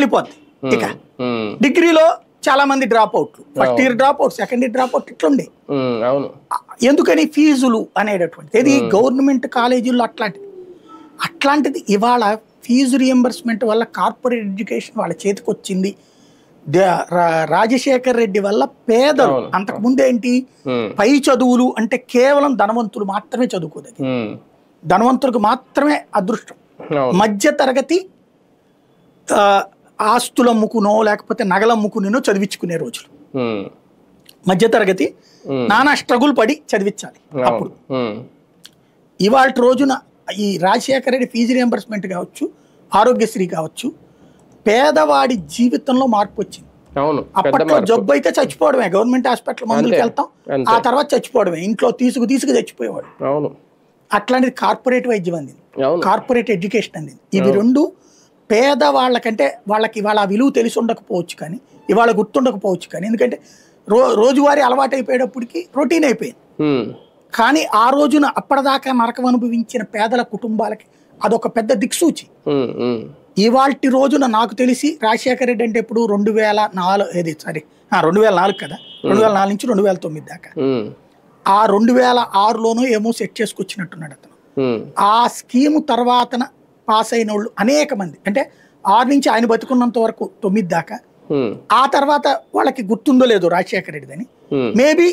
వెళ్ళిపోద్ది. ఇక డిగ్రీలో చాలా మంది డ్రాప్ అవుట్లు, first year drop out, second year drop out ఇట్లుండే. ఎందుకని ఫీజులు అనేటటువంటిది ఇది గవర్నమెంట్ కాలేజీల్లో అట్లాంటిది ఇవాళ ఫీజు రియంబర్స్మెంట్ వల్ల కార్పొరేట్ ఎడ్యుకేషన్ వాళ్ళ చేతికి వచ్చింది. రాజశేఖర్ రెడ్డి వల్ల పేదలు అంతకుముందు ఏంటి పై చదువులు అంటే కేవలం ధనవంతులు మాత్రమే చదువుకోదగి, ధనవంతులకు మాత్రమే అదృష్టం. మధ్య తరగతి ఆస్తులు అమ్ముకునో లేకపోతే నగలు అమ్ముకునేనో చదివించుకునే రోజులు. మధ్య తరగతి నానా స్ట్రగుల్ పడి చదివించాలి. అప్పుడు ఇవాళ రోజున ఈ రాజశేఖర రెడ్డి ఫీజు రియంబర్స్మెంట్ కావచ్చు, ఆరోగ్యశ్రీ కావచ్చు, పేదవాడి జీవితంలో మార్పు వచ్చింది. అప్పట్లో జబ్బు అయితే చచ్చిపోవడమే, గవర్నమెంట్ హాస్పిటల్ మందులకి వెళ్తాం, ఆ తర్వాత చచ్చిపోవడమే, ఇంట్లో తీసుకు చచ్చిపోయేవాడు. అట్లాంటిది కార్పొరేట్ వైద్యం అందింది, కార్పొరేట్ ఎడ్యుకేషన్ అందింది. ఇవి రెండు పేదవాళ్ళకంటే వాళ్ళకి ఇవాళ విలువ తెలిసి ఉండకపోవచ్చు, కానీ ఇవాళ గుర్తుండకపోవచ్చు, కానీ ఎందుకంటే రోజువారీ అలవాటు అయిపోయేటప్పటికి రొటీన్ అయిపోయింది. కానీ ఆ రోజున అప్పటిదాకా నరకం అనుభవించిన పేదల కుటుంబాలకి అదొక పెద్ద దిక్సూచి. ఇవాల్టి రోజున నాకు తెలిసి రాజశేఖర రెడ్డి అంటే ఇప్పుడు 2004 కదా, 2004 నుంచి 2009 దాకా, ఆ 2006లోనూ ఏమో సెట్ చేసుకొచ్చినట్టున్నాడు అతను. ఆ స్కీము తర్వాత పాస్ అయిన వాళ్ళు అనేక మంది, అంటే 6 నుంచి ఆయన బతుకున్నంత వరకు 9 దాకా, ఆ తర్వాత వాళ్ళకి గుర్తుందో లేదో రాజశేఖర రెడ్డిదని, మేబీ